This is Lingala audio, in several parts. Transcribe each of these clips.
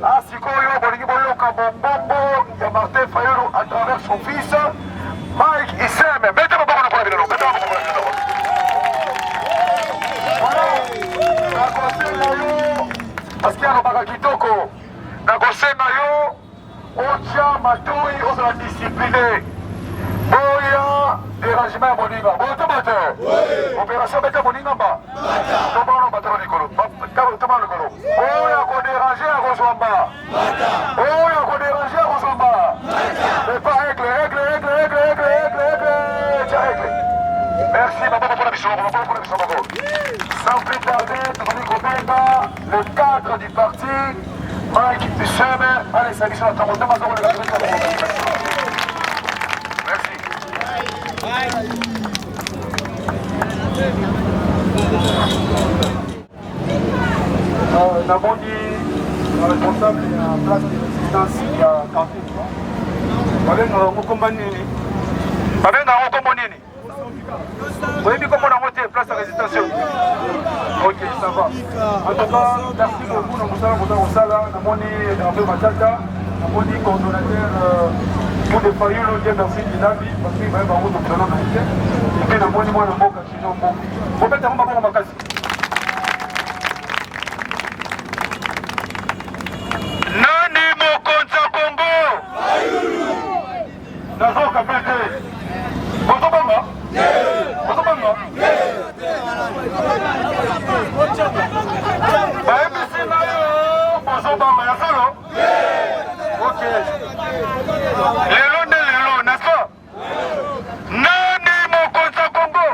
Ah, Sikoyo, Bolingi Boloka, Bombombo, il y a Martin Fayolo à travers son fils, Mike Issem. Mettez-moi pas pour la vidéo, mettez-moi pas pour la vidéo. Voilà, parce qu'il y a un baga kitoko. Nagosenga yo, Ocha Matoi, on sera discipliné. Boya, dérangement Moninga. Bon, opération Beta Moninga. Comment on Oya ko déranger à Roswamba. Oya ko déranger à Roswamba. C'est pas aigle. Merci, maman, pour la mission. Sans plus tarder, Tony Kobenga, le cadre du parti, Mike Issem. Allez, ça mission à ta montée, merci. Nous avons dit responsable en place de résistance il y a 48 ans. Vous avez vu comment on a monté place de résistance? Ok, ça va. En tout cas, merci beaucoup. Nous avons Matata, coordonnateur pour les faillots de merci de Nabi, parce qu'il va y avoir un salon haïtien. Et puis, nous avons dit, moi, le mot, sinon, bon. Vous mettez un peu ma case. Nani Mokonza Congo? Nazo Kapete. Bozobanga? Bozobanga? Baebisi na yo, Bozobanga ya solo? Ok. Lelo nde lelo, n'est-ce pas? Nani Mokonza Congo?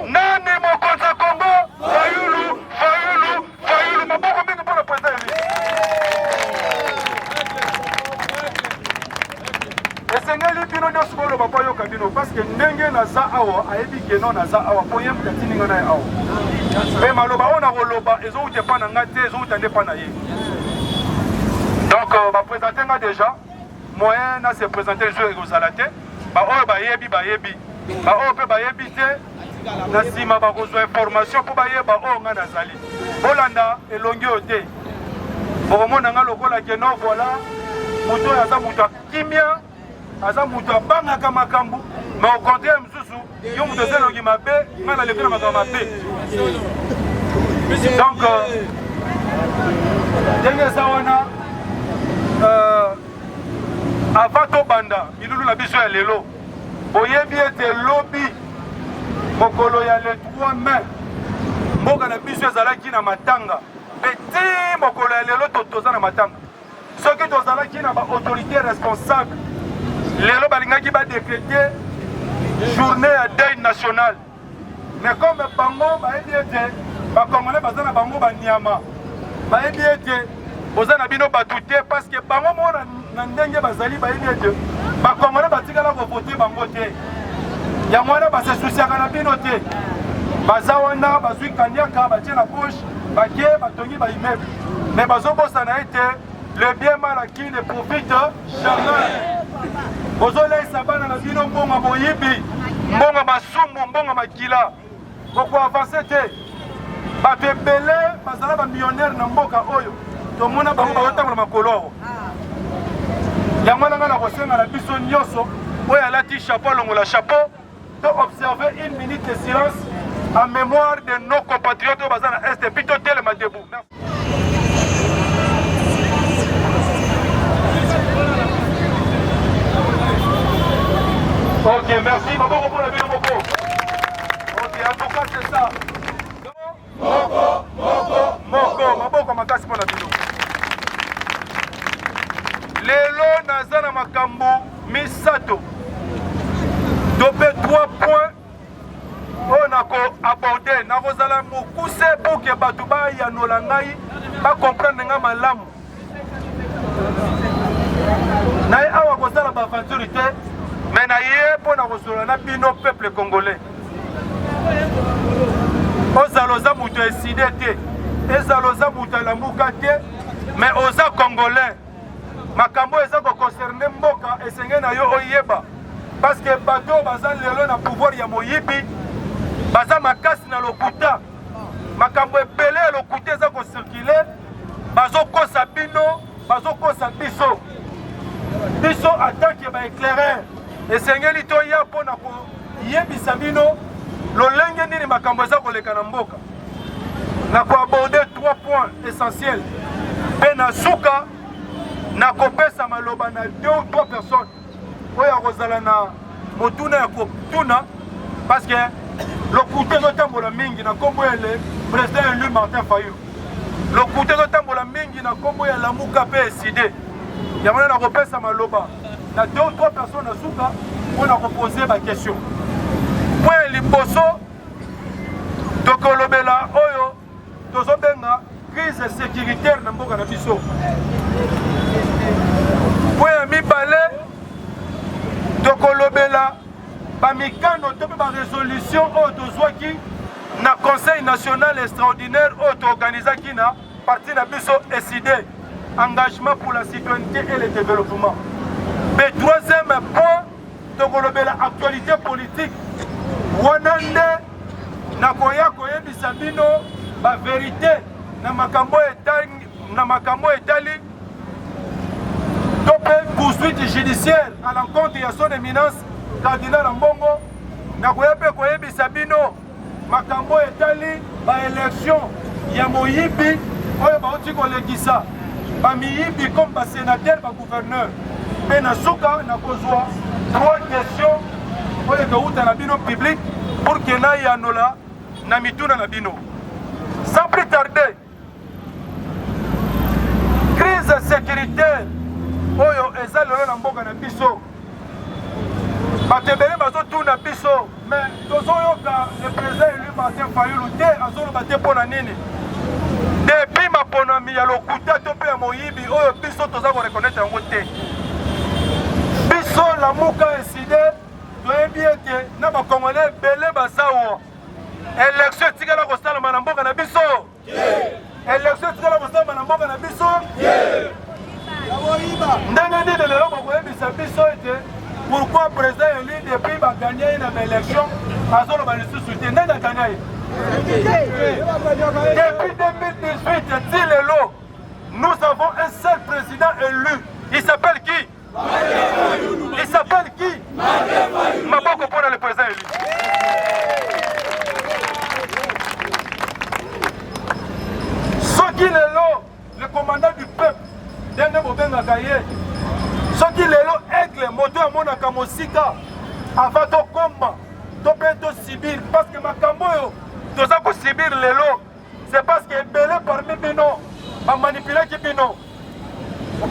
Nani Mokonza Congo? Fayulu, maboko mingi pour le président Eli. Esengeli bino nyonso boloba mpo yoka bino parce que ndenge naza awa ayebi keno naza awa mpo ye mutati ninga na ye awa mpe maloba oyo nakoloba ezowuta epa na nga te ezowuta nde epa na ye. Donc baprésente nga déjà moyen na se présente jour ekozala te baoyo bayebi baoyo mpe bayebi te na nsima bakozwa information mpo bayeba oyo nga nazali bolanda elongi oyo te bokomona nga lokola keno voila moto oyo aza moto akimia aza moto abangaka makambo mais au contraire mosusu yo moto eza elongi mabe nga naleki na makambo mabe. Donc ndenge eza wana avant tobanda bilulu na biso ya lelo boyebi ete lobi mokolo ya le 3 mai mboka na biso ezalaki na matanga ete mokolo ya lelo toza na matanga soki tozalaki na baautorité responsable lelo balingaki badécréter journée ya deuil national mais comme bango bayebi ete bakongolais baza na bango banyama bayebi ete boza na bino batu te parce que bango moko na ndenge bazali bayebi ete bakongolais batikala kovote bango te yango wana basesusiaka na bino te baza wana bazwi kaniaka batie na poche bake batongi baimmeuble mais bazobosana ete le bien mal acquis ne profite jamais. Bozolesa bana na bino mbongo boyibi mbongo masumu mbongo makila boko avancer te bato ebele bazala bamillionnaire na mboka oyo tomona bango baotambola makolo yango wana nga na kosenga na biso nyonso oyo alati chapeau longola chapeau to observer une minute de silence en mémoire de nos compatriotes oyo baza na este puis totelema debout. Ok, merci. Maman, on la ville Moko. Ok, en tout cas, c'est ça. Moko. Maboko, makasi pour la ville. Lelo, Nazana Makambo, Misato. Dopé 3 points. On a abordé. Nakozala Mokuse pour que Batouba Yanolangai va comprendre nga malamu. Nae awa kozala ba aventurité. Mais naye pour na kosola na bino peuple congolais. Ozaloza muto eside te. Ezaloza muto lamuka te. Mais oza congolais. Makambo eza ko concerner mboka esenge na yo oyeba. Parce que bato baza lelo na pouvoir ya moyibi. Baza makasi na lokuta. Makambo ebele lokuta eza ko circuler. bazokosa bino bazokosa biso biso attaque baéclaireur esengeli toya mpona koyebisa bino lolenge nini makambo eza koleka na mboka na koaborde 3 points essentiels mpe na suka na kopesa maloba na 2 ou 3 personnes oyo akozala na motuna ya kotuna parce que lokuta ezotambola mingi na nkombo ya le président élu Martin Fayulu lokuta ezotambola mingi na nkombo ya lamuka mpe eside yango na kopesa maloba na 2 ou 3 personnes na suka mpona kopose baquestion point liboso tokolobela oyo tozobenga crise sécuritaire na mboka na biso point ya mibale tokolobela bamikano to mpe barésolution oyo tozwaki na conseil national extraordinaire oyo toorganizaki na parti na biso eside engagement pour la citoyenneté et le développement mpe 3e point tokolobela actualité politique wana nde nakoya koyebisa bino baverité na makambo etali to mpe poursuite judiciaire à l'encontre ya son éminence cardinal Ambongo nakoya mpe koyebisa bino makambo etali baélection ya moyibi oyo bauti kolekisa bamiyibi comme basénateur bagouverneur mpe na suka nakozwa 3 questions oyo towuta na bino public pour ke nayanola na mituna na bino sans plus tarder crise sécuritaire oyo eza lelo na mboka na biso bato ebele bazotuna biso mais tozoyoka le président élu Martin Fayulu te azoloba te mpo na nini depuis maponami ya lokuta to mpe ya moyibi oyo biso toza korekonaître yango te biso lamuka eside toyebi ete na bakongolais ebele baza awa élection etikala kosalama na mboka na biso élection etikala kosalama na mboka na biso ndenge nini lelo bakoyebisa biso ete pourquoi président élu depuis baganya ye na baélection azoloba lisusu te ndenge aganya ye depuis 2018 ti lelo nous avons un seul président élu il s'appelle qui il s'appelle qui maboko mpona le président élu soki lelo le commandant du peuple ndenge bobengaka ye soki lelo aigle moto amonaka mosika avant tokomba to mpe tosibir parce que makambo oyo toza kosibir lelo c'est parce que ebele parmi bino bamanipulaki bino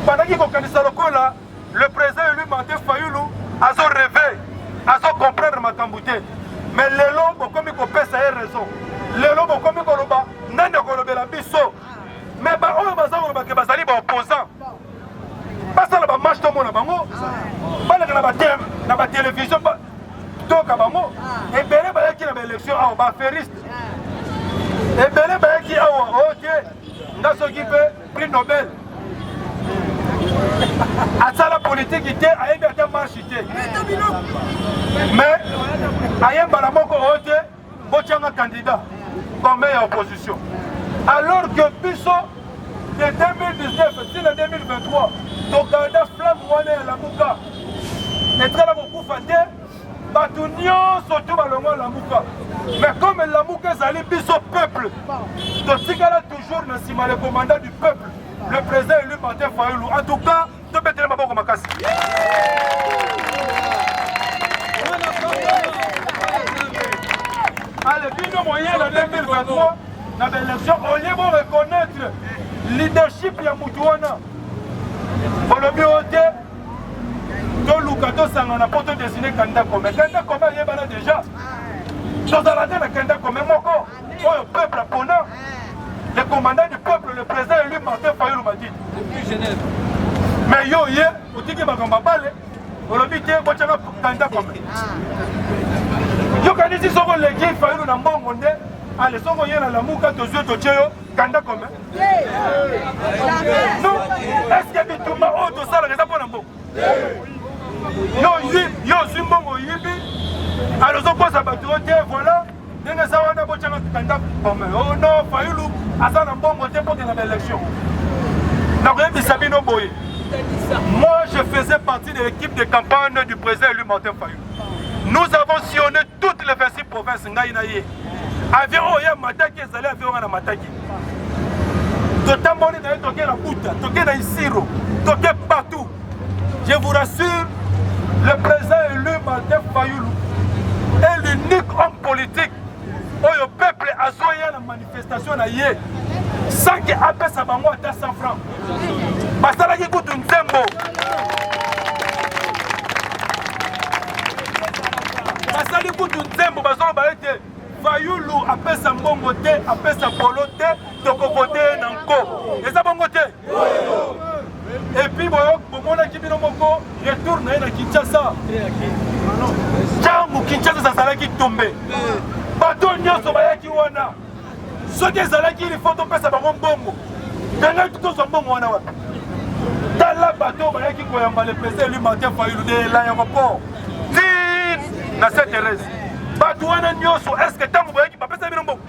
bandaki kokanisa lokola le président élu Martin Fayulu azo rêve azo comprendre makambo te mais lelo bokomi kopesa ye raison lelo bokomi koloba nani akolobela biso mais baoyo baza kolobake bazali baopposant basala bamarche tomona bango baleka na batelevizio toka bango ebele bayaki na baélection awa baaffairiste ebele bayaki awa oyo te nga soki mpe prix Nobel asala politiki te ayebi ata marche te mais ayembala moko oyo te botianga candidat comme ya opposition alors que biso de 2019 si na 2023 tokanda flamme wana ya lamuka etikala kokufa te bato nyonso to balongwa lamuka mais comme lamuka ezali biso peuple totikala toujours na nsima le commandant du peuple le président élu Martin Fayulu en tout cas tobetela maboko makasi allez bino moyen na 2023 na baélection olie bo reconnaître leadership ya mutu wana olobi oyo te toluka tosangana mpo todesine candidat commun ayebana déjà tozala te na candidat commun moko oyo peuple apona le commandant du peuple le président élu Martin Fayulu m'a dit mais yo ye otiki makambo abale olobi te botianga candidat commun yokanisi soko leki Fayulu na mbongo nde ale soko ye na lamuka tozwi totie yo candidat commun non est-ce que bitumba oyo tosalaka eza mpona mbongo yo ozwi mbongo oyibi ale ozokosa bato yo te voilà ndenge eza wana botianga candidat commun oh non Fayulu aza na mbongo te mpo kena baélection Moi, je faisais partie de l'équipe de campagne du président élu Martin Fayulu. Nous avons sillonné toutes les 26 provinces. Avion Oya Mataki, Zali avion à Mataki. Totamoni d'ailleurs toqué la Bouta, toqué la Isiro, toqué partout. Je vous rassure, le président élu Martin Fayulu est l'unique homme politique où le peuple a soigné la manifestation sans qu'il appelle sa bango à 100 francs. Parce que écoute un tempo. Parce que écoute un tempo, parce que Fayulu appelle sa bongo te, appelle sa polo te, toko vote nanko. Et ça bongo te. Et puis bon, on a qui bino moko retourne na Kinshasa. Jambu Kinshasa ça sala qui tombe. Bato nyonso bayaki wana. Soki ezalaki il faut topesa bango mbongo. Tanga tout son mbongo wana wapi. Tala bato bayaki koyamba le président lui Martin Fayulu de l'aéroport. Tin na Sainte-Thérèse. Bato wana nyonso est-ce que tango bayaki bapesa bino mbongo?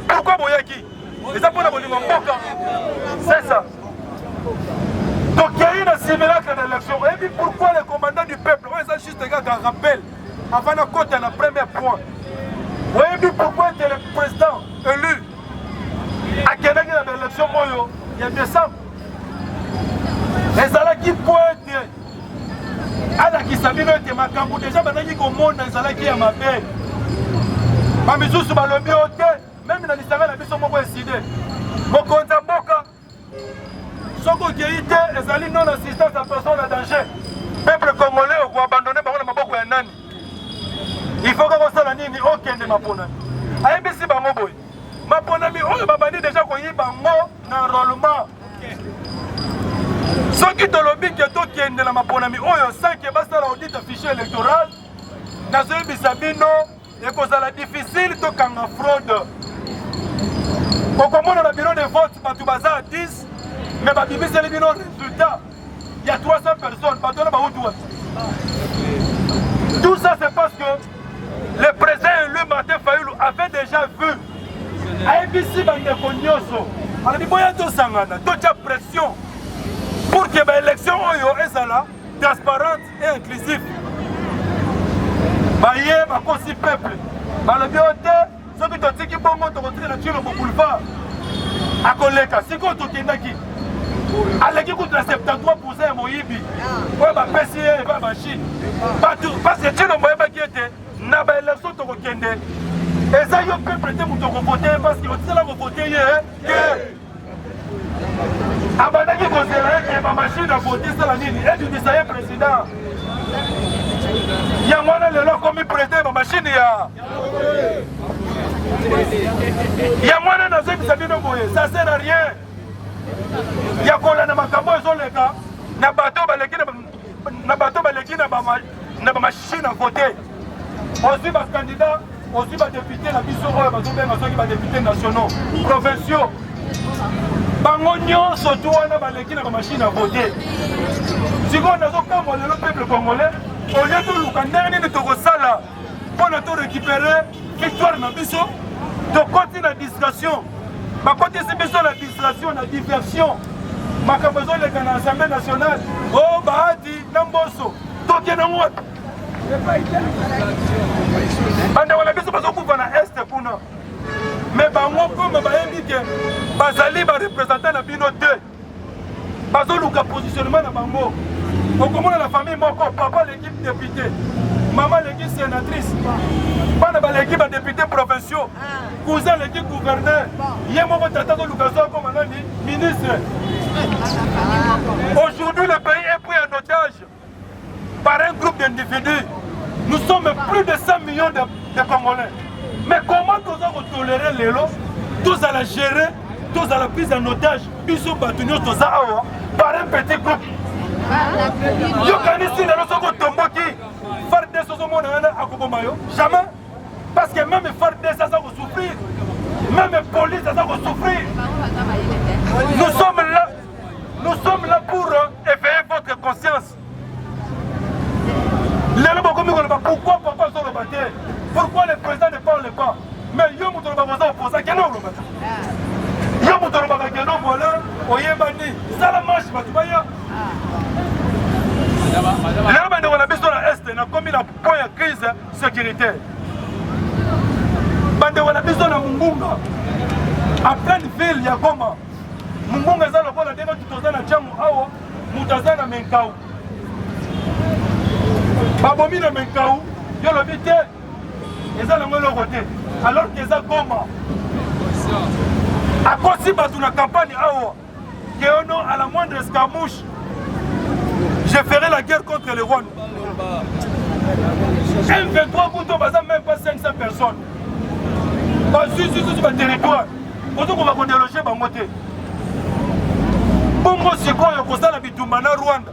Pourquoi boyaki? Et ça pour la bolingo mboka. C'est ça. Donc il y a eu un simulacre d'élection. Et puis pourquoi les commandants du peuple, on a juste un rappel avant de côté le premier point. Et puis pourquoi était le président élu à Québec dans l'élection il y a décembre. Les Alaki pointent à la qui s'habille de Makambu déjà maintenant qu'ils commandent les Alaki à ma paix. Mamizou sur le bio même dans l'histoire la mission m'a décidé. Mon compte à Boka. Soko Kéité, les alliés non assistance à personne en danger. Peuple congolais ou abandonné par le Maboko et Nani. Il faut que vous sachiez ni aucun de ma ponami. AMBC Bangoboy. Ma ponami, on m'a banni déjà qu'on y bango d'enrôlement. Ceux qui te lobby qui est au Kende la ma ponami, on sent que basta la audit fichier électoral. Nazoé Bisabino, et que ça la difficile de kanga fraude. Au commande dans le bureau de vote, Batoubaza à 10. Mais Babibi, c'est le résultat. Il y a 300 personnes. Tout ça, c'est parce que le président élu Martin Fayulu avait déjà vu. ABC Bandekonyoso. Alors, il y a toute pression pour que l'élection soit transparente et inclusive. Il y a un peuple. Le bioté, ceux qui ont dit qu'ils vont retirer le boulevard. À Koleka, c'est quoi tout qui Allez, contre la 73% Moïbi. Ouais, bah, PCA et bah, machine. Parce que tu n'as pas qui était, n'a pas l'élection de Rokende. Et ça, il peut prêter pour voter parce qu'il va voter hier. Abandaki considère que ma machine a voté sur la ligne. Et tu dis, ça y est, président. Il y a moins de l'heure comme il prêtait ma machine. Il y a moins de l'heure, ça sert à rien. Il y a quoi là dans ma campagne, na bateau baleki na machine à voter. Aussi ma candidat, aussi ma député, la biso ma député nationaux, provinciaux. Bango nyonso to wana baleki na machine à voter. Si on a le peuple congolais, au lieu de l'Ouganda ni tokosala pour nous récupérer victoire na biso, de continuer la distraction. Ma côté c'est besoin la distraction, la diversion. Ma besoin de l'Assemblée nationale. Oh Bahati, Namboso, Toké Namouat. Banda wala biso bazo kuva na est kuna. Mais bango comme bayebi ke bazali ba représentant na bino te. Bazo luka positionnement na bango. On commence la famille moko, papa l'équipe député, maman l'équipe sénatrice, bana ba l'équipe député provinciaux, cousin l'équipe gouverneur. Yemo tata ko luka zo comme nani ministre. Aujourd'hui le pays est pris en otage par un groupe d'individus. Nous sommes plus de 100 millions de Congolais. Mais comment nous allons tolérer les lots, tous à la gérer, tous à la prise en otage, bisous batunios tous à par un petit groupe. Yokanisi na losoko tomboki, farde soso mona à Kobomayo, jamais. Parce que même farde ça va souffrir, même police ça va souffrir. Nous sommes là pour éveiller votre conscience. Pourquoi papa sont rebatté? Pourquoi le président ne parle pas? Mais yo mouton va opposer à quel homme? Yo mouton va voilà, oyebani. sala marche bato baya lelo bandeko na biso na este nakomi na point ya crise sécuritaire bandeko na biso na mungunga a pleine ville ya Goma mungunga eza lokola ndenge toza na ntango awa moto aza na menkau babomi na menkau yo lobi te eza nango eloko te alors que eza Goma akosi bato na campagne awa que ono à la moindre escarmouche je ferai la guerre contre les Rwandais. M23 Bouto baza même pas 500 personnes sur le territoire on va déloger bango te bongo sikoyo kozala bitumba na Rwanda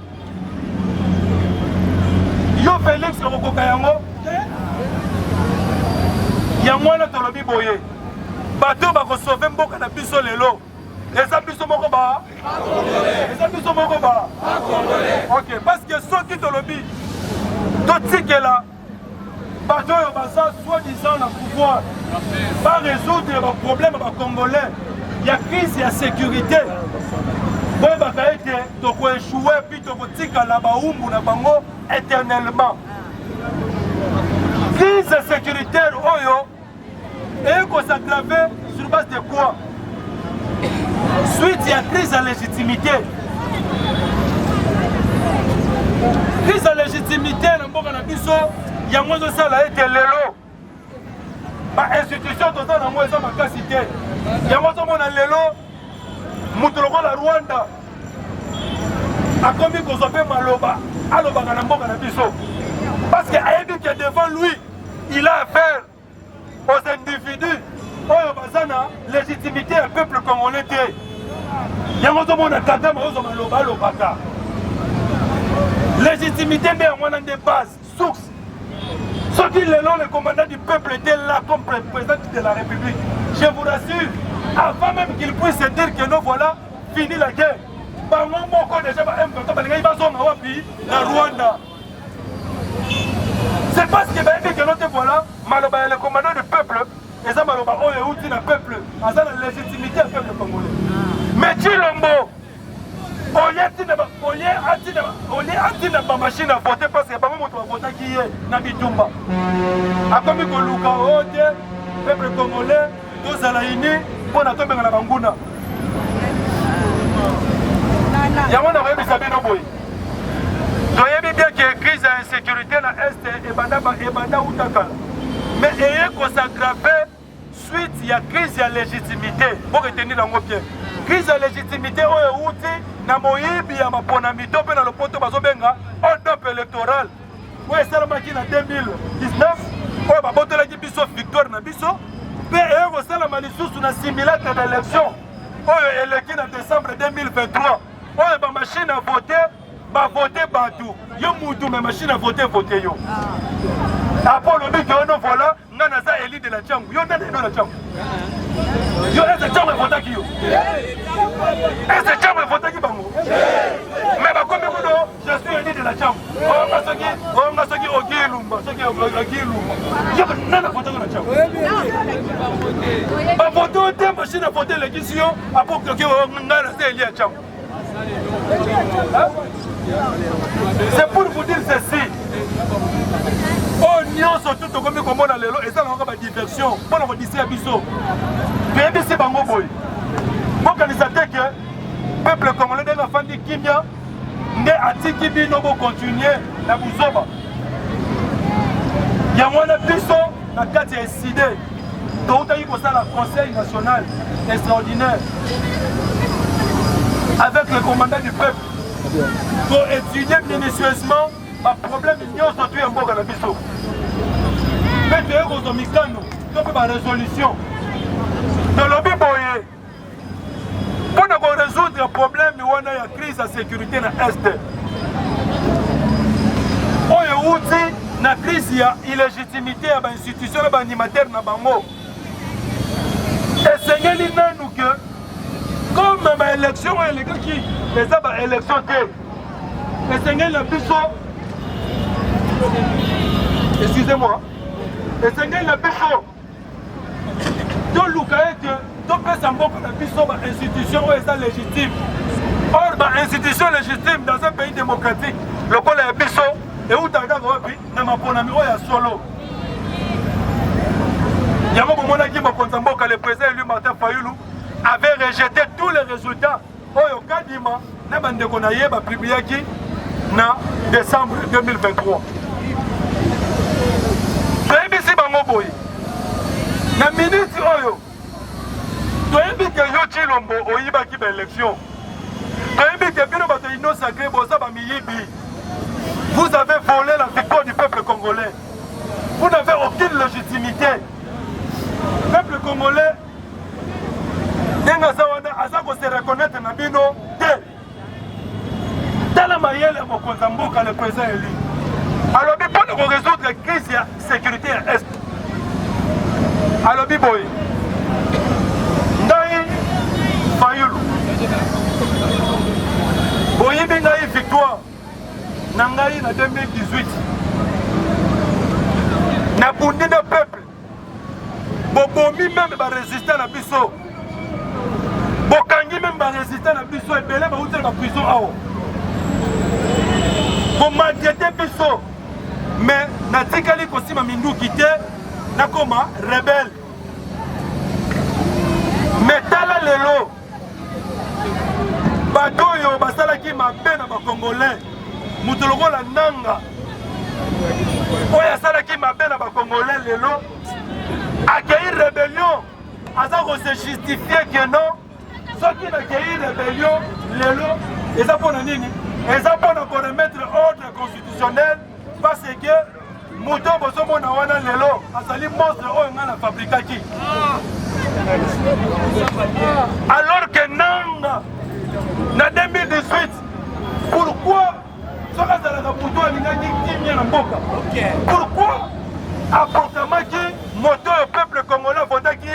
yo Félix okokoka yango yango wana tolobi boye bato bakosauve mboka na biso lelo eza biso moko ba ok parce que soki tolobi totikela bato oyo baza soi-disant na pouvoir ba résoudre baproblème bacongolais ya crise ya sécurité boyebaka ete tokoéchouwe mpi tokotikala baumbu na bango éternellement crise sécuritaire oyo ekosaggrave sur base de quoi suite ya crise ya légitimité na mboka na biso yango ezosala ete lelo bainstitution toza nango eza makasi te yango ozomona lelo moto lokola Rwanda akomi kozwa mpe maloba alobaka na mboka na biso parce que ayebi que devant lui il a affaire aux individus oyo baza na légitimité ya peuple congolais te yango ozomona Kagame ozwa maloba alobaka légitimité nde yango wana nde base source soki lelo le commandant du peuple était là comme président de la République je vous rassure avant même qu'il puisse se dire que non voilà fini la guerre bango moko déjà ba M23 balingai bazonga wapi na Rwanda c'est parce que bayebi que note voilà maloba ya le commandant du peuple eza maloba oyo euti na peuple aza na légitimité ya peuple congolais mais Tshilombo olie atina bamachine à voter parce que bango moto bavotaki ye na bitumba akomi koluka oyo te peuple congolais tozala ini mpo na tobenga na banguna yango na koyebisa bino boye toyebi bien ke crise ya insécurité na este ebanda utakala mais eye kosaggrave suite ya crise ya légitimité boretenir yango bien crise ya légitimité oyo euti na moyibi ya maponami to mpe na lopoto bazobenga odop électoral oyo esalamaki na 2019 oyo babotelaki biso victoire na biso mpe eye kosalama lisusu na simulacre d'élection oyo eleki na décembre 2023 oyo bamachine à voter bavote bato yo mutu me machine à voter vote yo apo lobi ke ono voilà nga naza eli de la ntango yo ndenge eno na ntango yo eze ntango evotaki yo eze ntango evotaki bango me bakomi kuno je suis eli de la ntango onga soki ogilumba soki ogilumba yo nana votaki na ntango bavote o te machine à voter elekisi yo apo koki nga naza eli ya ntango. C'est pour vous dire ceci. Oh, nyonso tout comme komona lelo eza na ba diversion. Bona ko disi ya biso. Pebi se bango boy. Organisateur que peuple congolais de la fandi kimia nde atiki bino bo continuer na buzoba. Ya mwana biso na kati ya SID. Touta yiko sala conseil national extraordinaire avec le commandant du peuple pour étudier minutieusement le problème de sortir en boga na biso. Mais tu es aux mikano, tu peux pas résolution. Dans le biboye, pour résoudre le problème de la crise de sécurité dans l'Est. On est outil la crise d'illégitimité à l'institution animateur na bango. Et c'est nous que comme ma élection est les qui les a élection et c'est la biso excusez-moi et c'est la biso de Lukaete to pesa mboko na biso ba institution est légitime on institution légitime dans un pays démocratique lokola ya biso eutaka wapi na maponami oyo ya solo yango bomonaki mokonzi mboka le président élu Martin Fayulu avait rejeté tous les résultats oyo kadima na bandeko na ye bapubliaki na décembre 2023 toyebisi bango boye na minute oyo toyebi ke yo Tshilombo oyibaki baélection toyebi ke bino bato ino sacré boza bamiyibi. Vous avez volé la victoire du peuple congolais. Vous n'avez aucune légitimité. Le peuple congolais Azako se reconnaître na bino te. Tala mayele mokonzi mboka le président élu. Alors pour résoudre la crise de sécurité à Est. Alors boy. Ndai Fayulu. Boyibi ngai victoire. Nangai na 2018. Na bundi de peuple. Bobomi même ba résister na biso. Bokangi même ba résister na biso et belé ba outer na prison awo. Bomadiete biso. Mais na tikali kosima minduki te na koma rebelle. Mais tala lelo. Badoyo basalaki mabe na ba Congolais. Mutoloko la nanga. Oya salaki mabe na ba Congolais lelo. Accueillir rébellion. Asa ko se justifier que non. Ceux qui accueillir rébellion lelo, eza pona nini? Eza pona ko remettre ordre constitutionnel parce que muto boso mona wana lelo asali monstre oyo ngana fabrikaki. Alors que nanga na 2018 pourquoi pourquoi apportamaki moto au peuple congolais votaki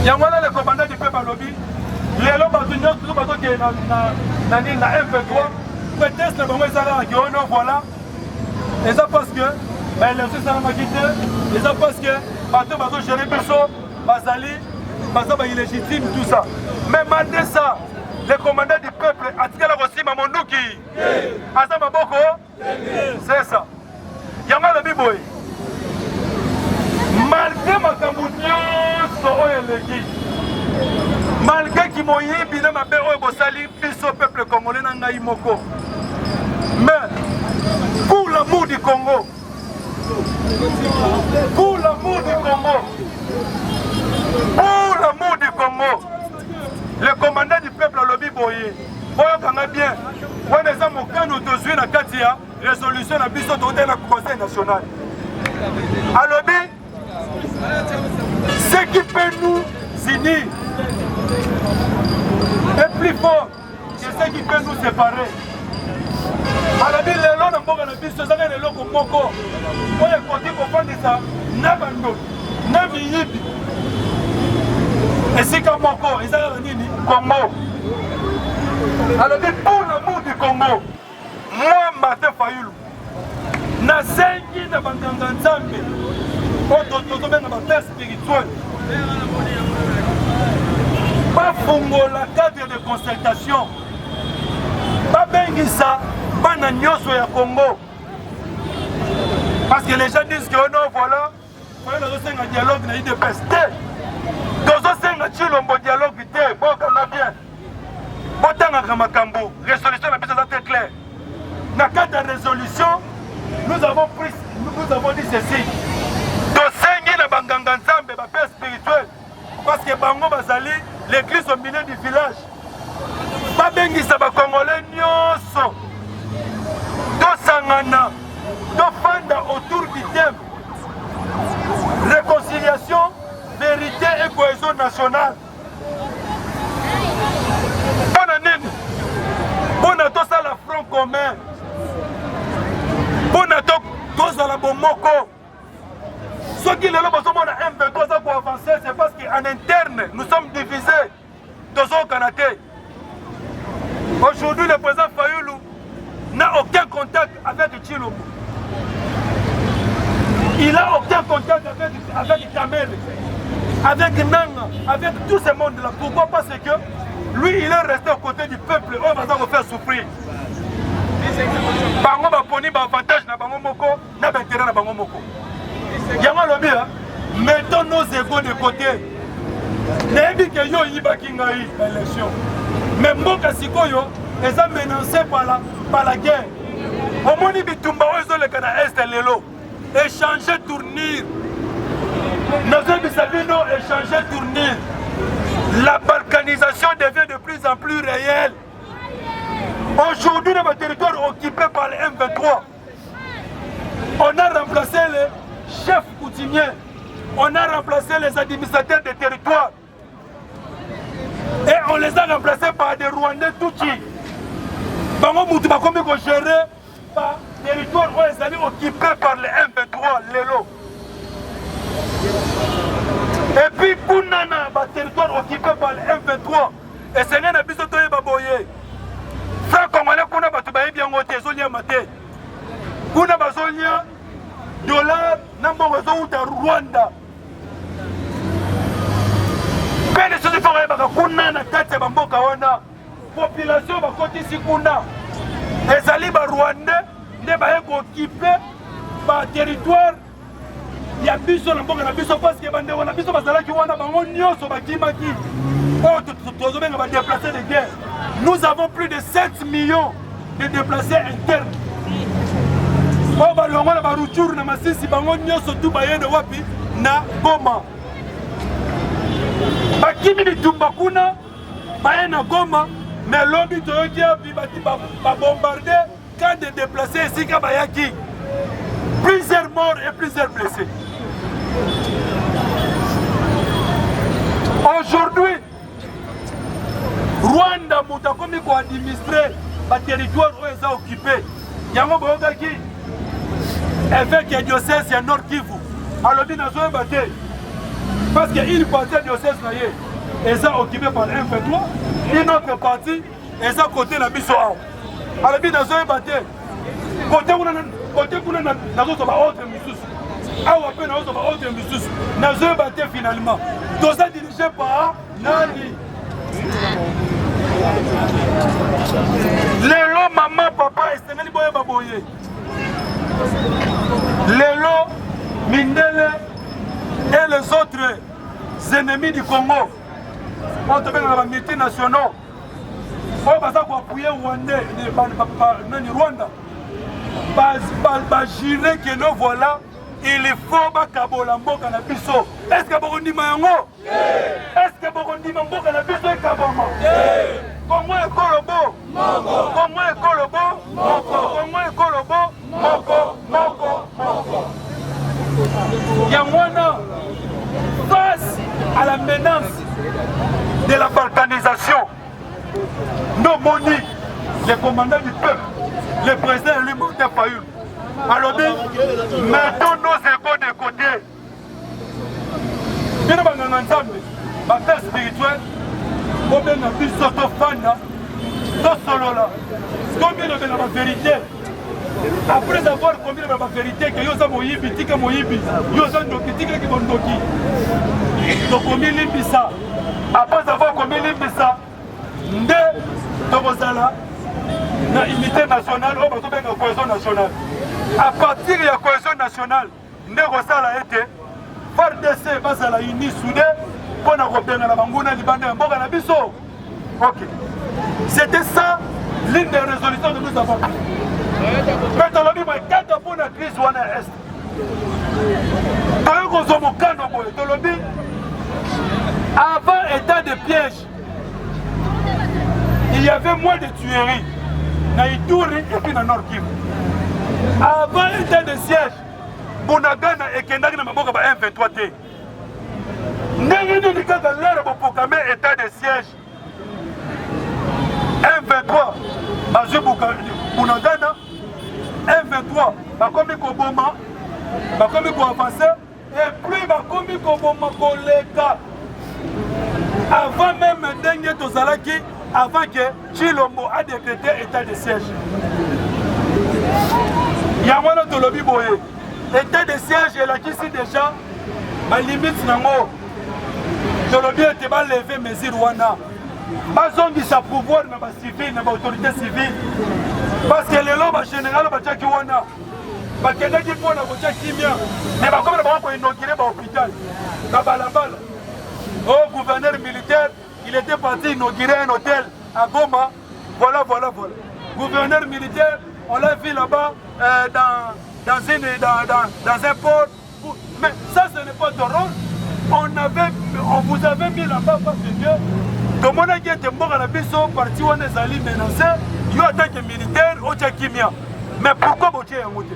Yangwana le commandant du peuple lobby lelo bato nyonso bato ke na M23 prétexte le bango ezala ki ono voilà et ça parce que l'élection ça m'a quitté et ça parce que bato gérer biso bazali bazo ba illégitime tout ça mais malgré ça le commandant du peuple a tiré la Rossima Monduki. Azama Boko. C'est ça. Yama le Biboy. Malgré ma cambounion, malgré qu'il m'a eu, bien ma belle Bosali, fils au peuple congolais n'a Moko. Mais pour l'amour du Congo, pour l'amour du Congo, pour l'amour du Congo, le commandant du peuple a lobby boye. Boye kanga bien. Ouais les hommes aucun autosuit na katia résolution na biso toté na conseil national. A lobby ce qui peut nous unir est plus fort que ce qui peut nous séparer. A lobby les lois na mboka na biso zaka les loko moko. Oye côté ko fondisa na bando na miyibi. Et si comme Moko, ils ont dit Congo. Alors pour l'amour du Congo, moi, Martin Fayulu, na sengi na banganga nzambe, otototo na bapère spirituel. Pas fongola cadre de consultation. Pas bengisa, pas na nyoso ya Congo. Parce que les gens disent que non, voilà, voilà un dialogue na IDPS. Tozosenga Tshilombo dialogue te, bokanga bien. Botanga makambo, résolution na biso très claire. Na cadre de résolution, nous avons dit ceci. Tosengi na banganga nzambe ba père spirituel parce que bango bazali l'église au milieu du village. Ba bengisa ba congolais nyonso. Tosangana, tofanda autour du thème réconciliation, vérité et cohésion nationale. Bonne année. Bonne année à la front commun. Bonne année à la bomoko. Ceux qui le besoin de M23 pour avancer, c'est parce qu'en interne, nous sommes divisés dans un Canada. Aujourd'hui, le président Fayulu n'a aucun contact avec Tshilombo. Il n'a aucun contact avec Kamel, avec Nanga. avec tout ce monde-là. Pourquoi? Parce que lui, il est resté aux côtés du peuple. On va le faire souffrir. Bango va poni avantage na bango moko, na intérêt na bango moko. Yango lobi, mettons nos égos de côté. Nebi que yo yiba kingai élection. Mais mboka sikoyo, ils sont menacés par la guerre. Au moins bitumba ozo le kana est lelo. Échanger tournure. Nos bisabino échanger tournure. La balkanisation devient de plus en plus réelle. Aujourd'hui, dans le territoire occupé par les M23, on a remplacé les chefs coutumiers, on a remplacé les administrateurs des territoires et on les a remplacés par des Rwandais Tutsi. Bango Moutuba comme géré par des territoires où ils allaient occupés par les M23, Lelo. Et puis, Kounana, le territoire occupé par les M23, et c'est un abysse de Baboye. Frère Congolais, kuna batu baye bien ngote zolia mate. Kuna bazolia dollar namba wazo uta Rwanda. Pene sozi fanga baka kuna na kati ya mboka wana. Population bakoti sikuna. Ezali ba Rwanda nde baye ko occuper ba territoire ya biso na mboka na biso parce que bande wana biso bazalaki wana bango nyoso bakimaki. Oh tozobenga ba déplacés de guerre. Nous avons plus de 7 millions de déplacés internes. Oh, balongo na baruchuru na masisi bango nyoso tu bayende wapi na Goma. Bakimi bitumba kuna bayena Goma, mais lobi toyoki api bati ba bombarder quand des déplacés ici ka bayaki. Plusieurs morts et plusieurs blessés. Aujourd'hui, Rwanda muta komi ko administrer ba territoire où ils ont occupé. Yango boyokaki évêque ya diocèse ya Nord Kivu. Alobi nazo baté. Parce qu'il partie diocèse na ye, ils ont occupé par M23. Une autre partie, ils ont côté la biso. Alobi nazo baté. Côté kuna nazo ba autre misusu. Awa pe nazo ba autre misusu. Nazo baté finalement. Tout ça dirigé par Nani. Lelo maman papa esengeli boye baboye. Lelo Mindele et les autres ennemis du Congo. On te met dans les multinationaux. On va appuyer Rwanda. Rwanda. J'irai que nous voilà. Il faut que Mboka na biso. Est-ce que Burundi mayango? Est-ce que Burundi Mboka na biso ekabama? Congo ekolobo. Congo ekolobo. Congo ekolobo. Moko. Yangwana, face à la menace de la balkanisation, nos moni, les commandants du peuple, le président élu Martin Fayulu, alors mettons nos égos de côté. Nous avons ensemble, ma père spirituelle, combien de biso to fana, to solo là, combien de la vérité. Après avoir commis la vérité, que yosa moyibi, tika moyibi, yosa ndoki, tika ki bondoki. Donc commis limbisa. Après avoir commis limbisa, nde tobozala na unité nationale, on va trouver la cohésion nationale. À partir de la cohésion nationale, nde rosala été, FARDC bazala uni soudé, pour na robenga na banguna libanda mboka na biso. Ok. C'était ça l'une des résolutions que nous avons prises. Mais dans le Bible, quand on a une crise, on est avant état de piège, il y avait moins de tueries. Dans Ituri et puis dans Nord Kivu. Avant état de siège, Bunagana et Kendaki na maboka ba M23T. N'ayez ni kaka l'air pour proclamer état de siège. M23, Bazou Bunagana. M23, bakomi koboma, bakomi ko avancer, et puis bakomi koboma koleka. Avant même Dengue Tozalaki, avant que Chilombo a décrété état de siège. Yamana Tolobi Boye, état de siège, elle a ici déjà ma limite nango. tolobi ete baleve mesure wana bazongisa pouvoir na bacivile na baautorité civile parce que lelo bagénéral batiaki wana bakendaki mpona kotia kimia me bakomi na bango koinaugure bahôpital na balabala. Oh, gouverneur militaire, il était parti inaugurer un hôtel à Goma. Voilà. Gouverneur militaire, on l'a vu là-bas dans un port. Mais ça, ce n'est pas ton rôle. On vous avait mis là-bas parce que tout le monde a été mort à la biso, parti où on est allé menacé, il y a attaque militaire, au Tchakimia. Mais pourquoi vous êtes en moté?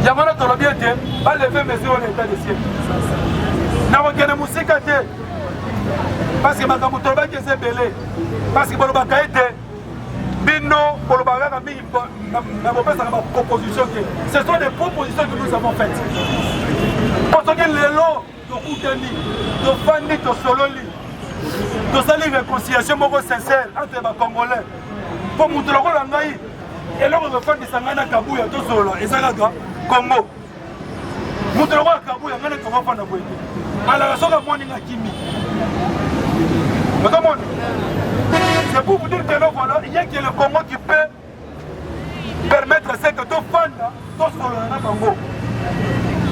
Yamana Tolobia, pas lever mesures en état de siège. N'a musika te parce que makambo toloba ke sebele parce que boloba kaite bino boloba ka mi na bopesa na proposition ke ce sont des propositions que nous avons faites parce que lelo to kutani to fandi to sololi to sali réconciliation moko sincère entre ba congolais pour mutu lokola ngai eloko ko fandi sangana kabuya to solo ezaka Congo mutu lokola kabuya ngana to fanda boye alors, c'est pour vous dire que là, voilà, il y a que le Congo qui peut permettre à ce que tout fan, tout sur le Congo.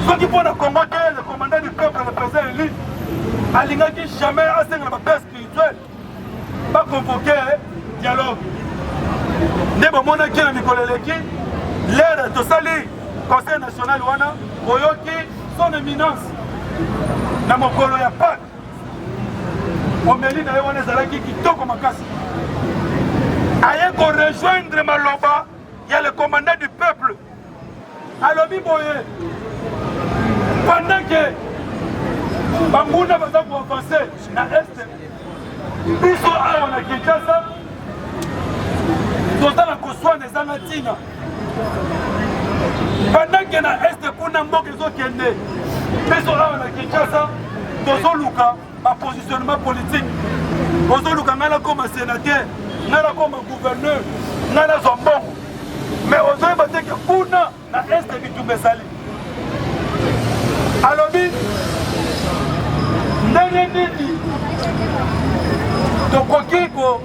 Ceux qui font le Congo, le commandant du peuple, le président élu, Alinga qui jamais a ce que la paix spirituelle, pas convoquer dialogue. N'est pas mon acquis, l'air de Sali, Conseil national, Oyoki, son éminence. Na mokolo ya Pâques omeli na ye wana ezalaki kitoko makasi aye korejoindre maloba ya le commandant du peuple alobi boye pendant que bambunda baza koavanse na este biso awa na Kinshasa tozala koswana ezanga ntina pendant que na este kuna mboka ezokende biso awa na Kinshasa tozoluka bapositionnement politique ozoluka ngai nakoma sénateur ngai nakoma gouverneur ngai nazwa mbongo mais ozoyeba te ke kuna na este bitumba ezali alobi ndenge nini tokoki ko